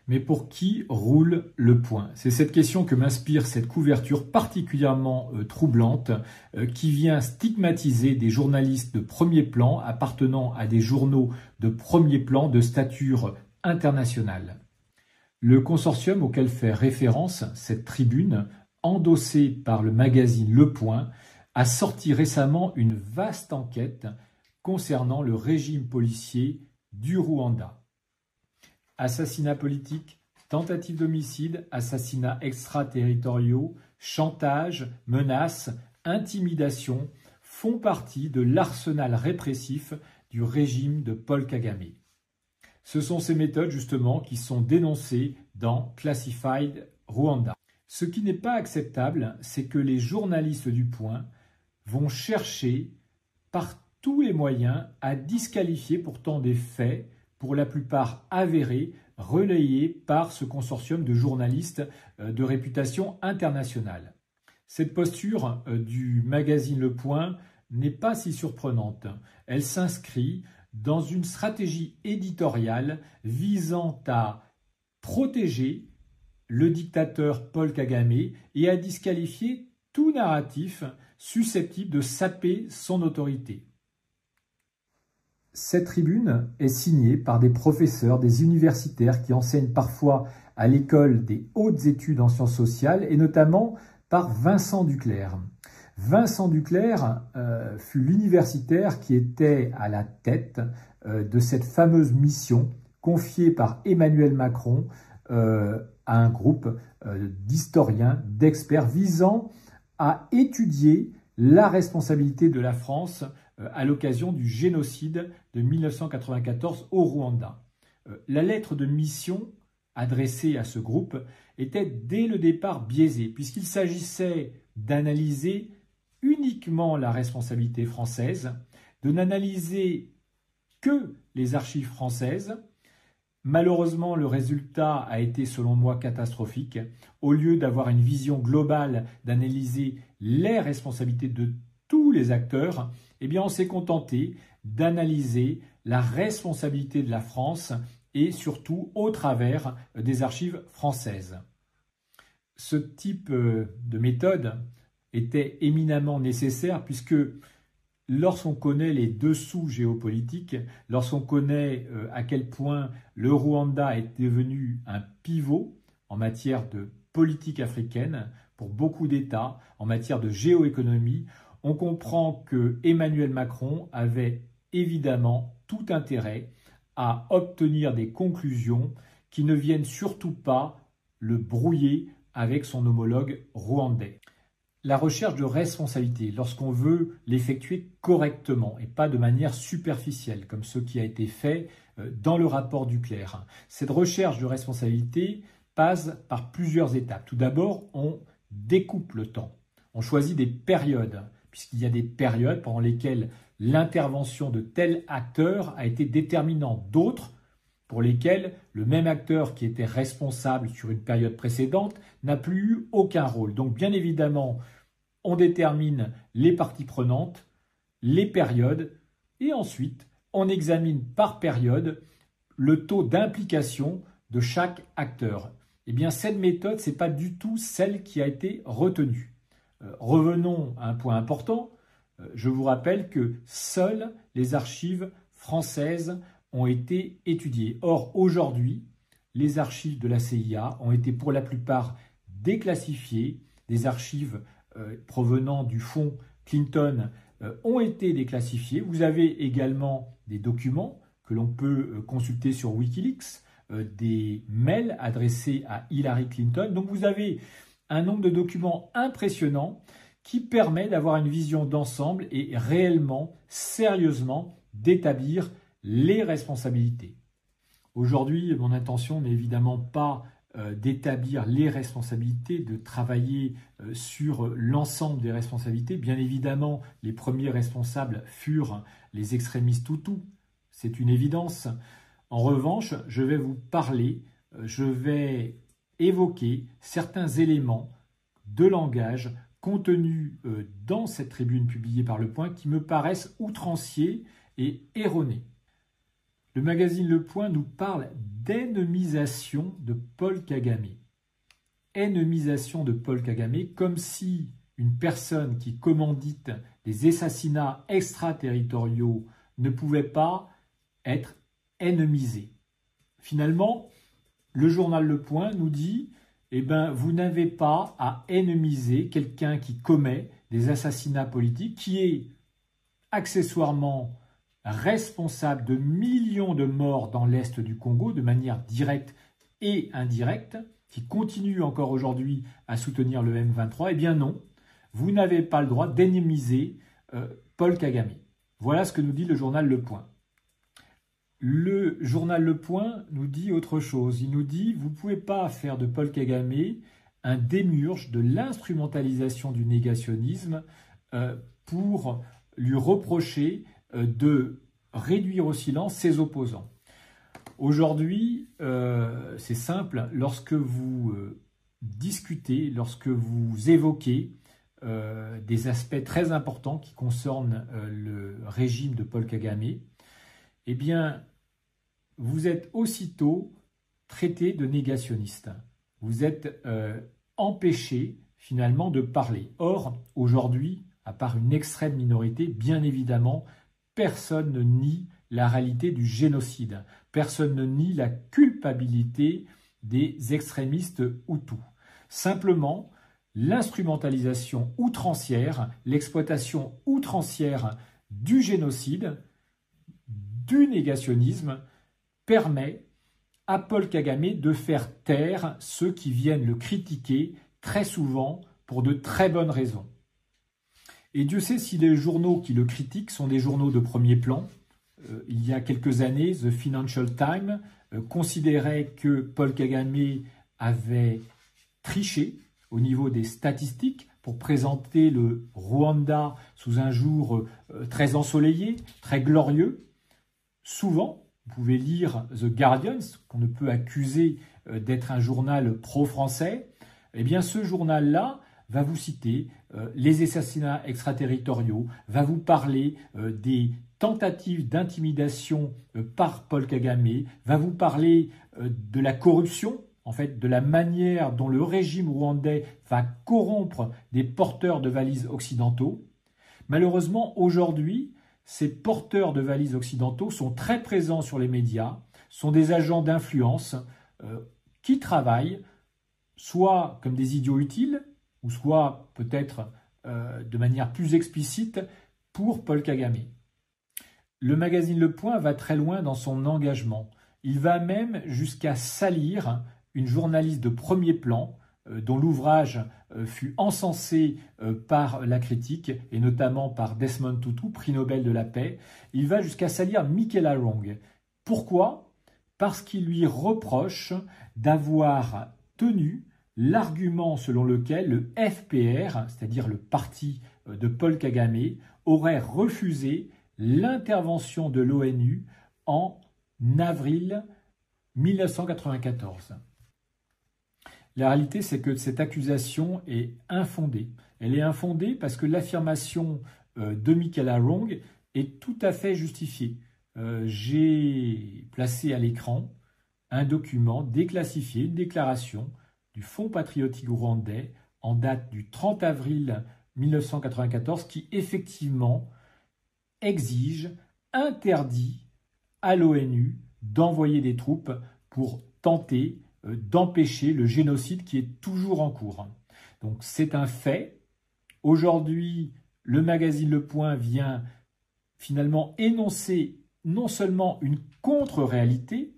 Mais pour qui roule le point? C'est cette question que m'inspire cette couverture particulièrement troublante qui vient stigmatiser des journalistes de premier plan appartenant à des journaux de premier plan de stature internationale. Le consortium auquel fait référence cette tribune, endossée par le magazine Le Point, a sorti récemment une vaste enquête concernant le régime policier du Rwanda. Assassinats politiques, tentatives d'homicide, assassinats extraterritoriaux, chantage, menaces, intimidation font partie de l'arsenal répressif du régime de Paul Kagame. Ce sont ces méthodes justement qui sont dénoncées dans Classified Rwanda. Ce qui n'est pas acceptable, c'est que les journalistes du Point vont chercher par tous les moyens à disqualifier pourtant des faits, pour la plupart avérés, relayés par ce consortium de journalistes de réputation internationale. Cette posture du magazine Le Point n'est pas si surprenante. Elle s'inscrit dans une stratégie éditoriale visant à protéger le dictateur Paul Kagame et à disqualifier tout narratif susceptible de saper son autorité. Cette tribune est signée par des professeurs, des universitaires qui enseignent parfois à l'école des hautes études en sciences sociales et notamment par Vincent Duclerc. Vincent Duclerc fut l'universitaire qui était à la tête de cette fameuse mission confiée par Emmanuel Macron à un groupe d'historiens, d'experts visant à étudier la responsabilité de la France à l'occasion du génocide de 1994 au Rwanda. La lettre de mission adressée à ce groupe était dès le départ biaisée, puisqu'il s'agissait d'analyser uniquement la responsabilité française, de n'analyser que les archives françaises. Malheureusement, le résultat a été, selon moi, catastrophique. Au lieu d'avoir une vision globale, d'analyser les responsabilités de tous les acteurs, eh bien, on s'est contenté d'analyser la responsabilité de la France et surtout au travers des archives françaises. Ce type de méthode était éminemment nécessaire puisque lorsqu'on connaît les dessous géopolitiques, lorsqu'on connaît à quel point le Rwanda est devenu un pivot en matière de politique africaine pour beaucoup d'États, en matière de géoéconomie, on comprend que Emmanuel Macron avait évidemment tout intérêt à obtenir des conclusions qui ne viennent surtout pas le brouiller avec son homologue rwandais. La recherche de responsabilité, lorsqu'on veut l'effectuer correctement et pas de manière superficielle, comme ce qui a été fait dans le rapport Duclerc, cette recherche de responsabilité passe par plusieurs étapes. Tout d'abord, on découpe le temps. On choisit des périodes, puisqu'il y a des périodes pendant lesquelles l'intervention de tel acteur a été déterminante, d'autres pour lesquelles le même acteur qui était responsable sur une période précédente n'a plus eu aucun rôle. Donc bien évidemment, on détermine les parties prenantes, les périodes, et ensuite on examine par période le taux d'implication de chaque acteur. Eh bien cette méthode, ce n'est pas du tout celle qui a été retenue. Revenons à un point important. Je vous rappelle que seules les archives françaises ont été étudiées. Or, aujourd'hui, les archives de la CIA ont été pour la plupart déclassifiées. Des archives provenant du fonds Clinton ont été déclassifiées. Vous avez également des documents que l'on peut consulter sur Wikileaks, des mails adressés à Hillary Clinton. Donc vous avez un nombre de documents impressionnant qui permet d'avoir une vision d'ensemble et réellement, sérieusement, d'établir les responsabilités. Aujourd'hui, mon intention n'est évidemment pas d'établir les responsabilités, de travailler sur l'ensemble des responsabilités. Bien évidemment, les premiers responsables furent les extrémistes Hutus, c'est une évidence. En revanche, je vais vous parler, je vais évoquer certains éléments de langage contenus dans cette tribune publiée par Le Point qui me paraissent outranciers et erronés. Le magazine Le Point nous parle d'ennemisation de Paul Kagame. Ennemisation de Paul Kagame, comme si une personne qui commandite des assassinats extraterritoriaux ne pouvait pas être ennemisée. Finalement, le journal Le Point nous dit eh ben, vous n'avez pas à ennemiser quelqu'un qui commet des assassinats politiques, qui est accessoirement responsable de millions de morts dans l'Est du Congo de manière directe et indirecte, qui continue encore aujourd'hui à soutenir le M23. Eh bien non, vous n'avez pas le droit d'ennémiser Paul Kagame. Voilà ce que nous dit le journal Le Point. Le journal Le Point nous dit autre chose. Il nous dit vous ne pouvez pas faire de Paul Kagame un démiurge de l'instrumentalisation du négationnisme pour lui reprocher de réduire au silence ses opposants. Aujourd'hui, c'est simple, lorsque vous discutez, lorsque vous évoquez des aspects très importants qui concernent le régime de Paul Kagame, eh bien, vous êtes aussitôt traité de négationniste. Vous êtes empêché finalement de parler. Or, aujourd'hui, à part une extrême minorité, bien évidemment, personne ne nie la réalité du génocide. Personne ne nie la culpabilité des extrémistes hutus. Simplement, l'instrumentalisation outrancière, l'exploitation outrancière du génocide, du négationnisme, permet à Paul Kagame de faire taire ceux qui viennent le critiquer très souvent pour de très bonnes raisons. Et Dieu sait si les journaux qui le critiquent sont des journaux de premier plan. Il y a quelques années, The Financial Times considérait que Paul Kagame avait triché au niveau des statistiques pour présenter le Rwanda sous un jour très ensoleillé, très glorieux. Souvent, vous pouvez lire The Guardian, qu'on ne peut accuser d'être un journal pro-français. Eh bien, ce journal-là va vous citer les assassinats extraterritoriaux, va vous parler des tentatives d'intimidation par Paul Kagame, va vous parler de la corruption, en fait, de la manière dont le régime rwandais va corrompre des porteurs de valises occidentaux. Malheureusement, aujourd'hui, ces porteurs de valises occidentaux sont très présents sur les médias, sont des agents d'influence qui travaillent soit comme des idiots utiles, ou soit peut-être de manière plus explicite pour Paul Kagame. Le magazine Le Point va très loin dans son engagement. Il va même jusqu'à salir une journaliste de premier plan dont l'ouvrage fut encensé par la critique et notamment par Desmond Tutu, prix Nobel de la paix. Il va jusqu'à salir Michaela Wrong. Pourquoi? Parce qu'il lui reproche d'avoir tenu l'argument selon lequel le FPR, c'est-à-dire le parti de Paul Kagame, aurait refusé l'intervention de l'ONU en avril 1994. La réalité, c'est que cette accusation est infondée. Elle est infondée parce que l'affirmation de Michaela Wrong est tout à fait justifiée. J'ai placé à l'écran un document déclassifié, une déclaration du Fonds patriotique rwandais en date du 30 avril 1994 qui effectivement exige, interdit à l'ONU d'envoyer des troupes pour tenter d'empêcher le génocide qui est toujours en cours. Donc c'est un fait. Aujourd'hui, le magazine Le Point vient finalement énoncer non seulement une contre-réalité,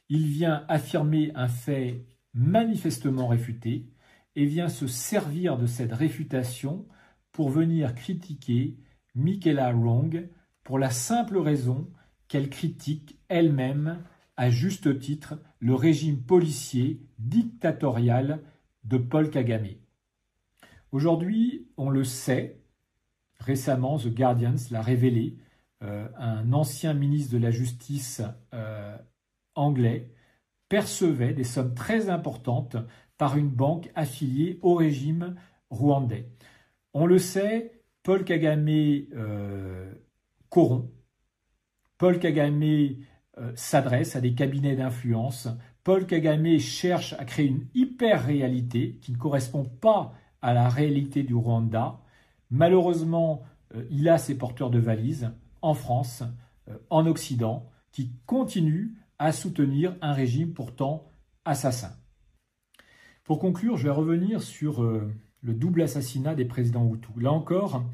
il vient affirmer un fait manifestement réfuté et vient se servir de cette réfutation pour venir critiquer Michaela Wrong pour la simple raison qu'elle critique elle-même à juste titre le régime policier dictatorial de Paul Kagame. Aujourd'hui, on le sait, récemment The Guardian l'a révélé, un ancien ministre de la Justice anglais percevait des sommes très importantes par une banque affiliée au régime rwandais. On le sait, Paul Kagame corrompt. Paul Kagame s'adresse à des cabinets d'influence. Paul Kagame cherche à créer une hyper-réalité qui ne correspond pas à la réalité du Rwanda. Malheureusement, il a ses porteurs de valises en France, en Occident, qui continuent à soutenir un régime pourtant assassin. Pour conclure, je vais revenir sur le double assassinat des présidents Hutus. Là encore,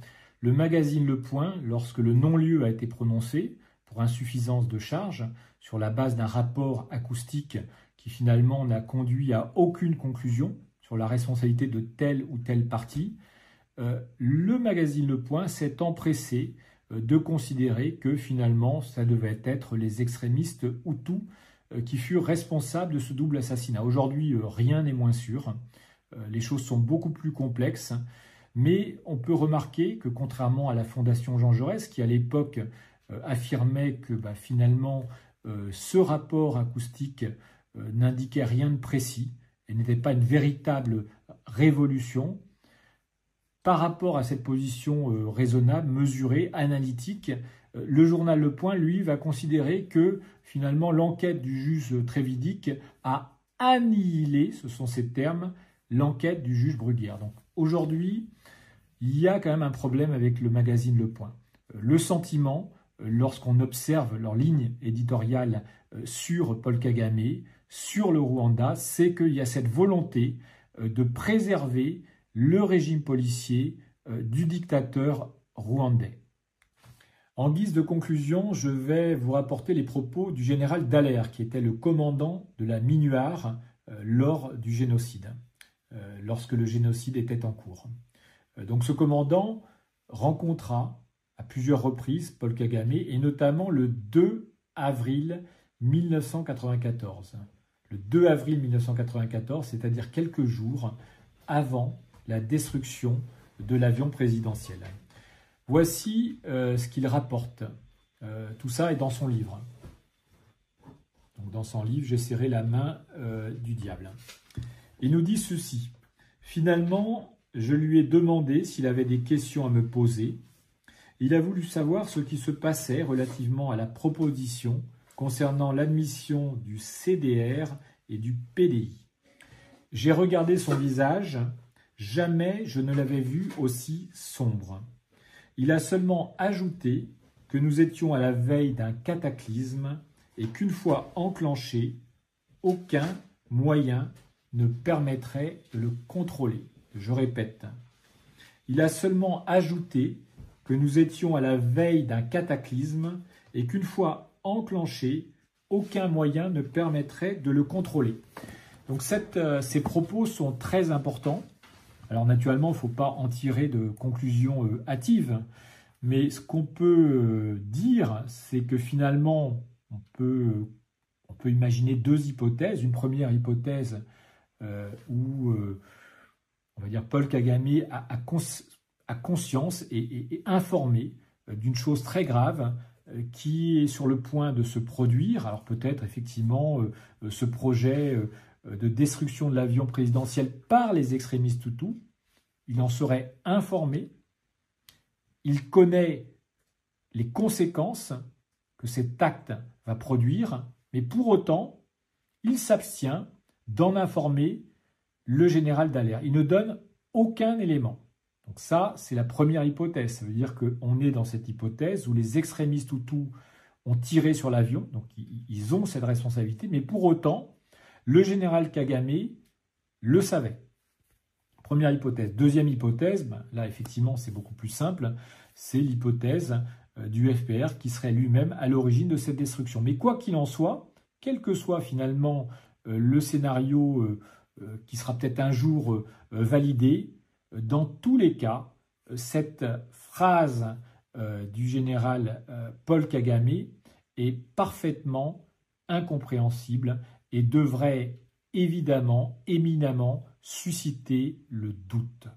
le magazine Le Point, lorsque le non-lieu a été prononcé pour insuffisance de charge, sur la base d'un rapport acoustique qui finalement n'a conduit à aucune conclusion sur la responsabilité de tel ou tel parti, le magazine Le Point s'est empressé de considérer que finalement ça devait être les extrémistes Hutus qui furent responsables de ce double assassinat. Aujourd'hui, rien n'est moins sûr. Les choses sont beaucoup plus complexes, mais on peut remarquer que contrairement à la Fondation Jean Jaurès, qui à l'époque affirmait que finalement ce rapport acoustique n'indiquait rien de précis et n'était pas une véritable révolution, par rapport à cette position raisonnable, mesurée, analytique, le journal Le Point, lui, va considérer que finalement l'enquête du juge Trévidic a annihilé, ce sont ces termes, l'enquête du juge Bruguière. Donc aujourd'hui, il y a quand même un problème avec le magazine Le Point. Le sentiment, lorsqu'on observe leur ligne éditoriale sur Paul Kagame, sur le Rwanda, c'est qu'il y a cette volonté de préserver le régime policier du dictateur rwandais. En guise de conclusion, je vais vous rapporter les propos du général Dallaire, qui était le commandant de la MINUAR lors du génocide, lorsque le génocide était en cours. Donc ce commandant rencontra à plusieurs reprises Paul Kagame, et notamment le 2 avril 1994. Le 2 avril 1994, c'est-à-dire quelques jours avant la destruction de l'avion présidentiel. Voici ce qu'il rapporte. Tout ça est dans son livre. Donc dans son livre, j'ai serré la main du diable. Il nous dit ceci. Finalement, je lui ai demandé s'il avait des questions à me poser. Il a voulu savoir ce qui se passait relativement à la proposition concernant l'admission du CDR et du PDI. J'ai regardé son visage, jamais je ne l'avais vu aussi sombre. Il a seulement ajouté que nous étions à la veille d'un cataclysme et qu'une fois enclenché, aucun moyen ne permettrait de le contrôler. Je répète, il a seulement ajouté que nous étions à la veille d'un cataclysme et qu'une fois enclenché, aucun moyen ne permettrait de le contrôler. Donc ces propos sont très importants. Alors naturellement, il ne faut pas en tirer de conclusions hâtives, mais ce qu'on peut dire, c'est que finalement, on peut imaginer deux hypothèses. Une première hypothèse où, on va dire, Paul Kagame a conscience et informé d'une chose très grave qui est sur le point de se produire. Alors peut-être effectivement ce projet de destruction de l'avion présidentiel par les extrémistes Hutus, il en serait informé, il connaît les conséquences que cet acte va produire, mais pour autant, il s'abstient d'en informer le général Dallaire. Il ne donne aucun élément. Donc ça, c'est la première hypothèse. Ça veut dire qu'on est dans cette hypothèse où les extrémistes Hutus ont tiré sur l'avion, donc ils ont cette responsabilité, mais pour autant, le général Kagame le savait. Première hypothèse. Deuxième hypothèse, là effectivement c'est beaucoup plus simple, c'est l'hypothèse du FPR qui serait lui-même à l'origine de cette destruction. Mais quoi qu'il en soit, quel que soit finalement le scénario qui sera peut-être un jour validé, dans tous les cas, cette phrase du général Paul Kagame est parfaitement incompréhensible et devrait évidemment, éminemment, susciter le doute.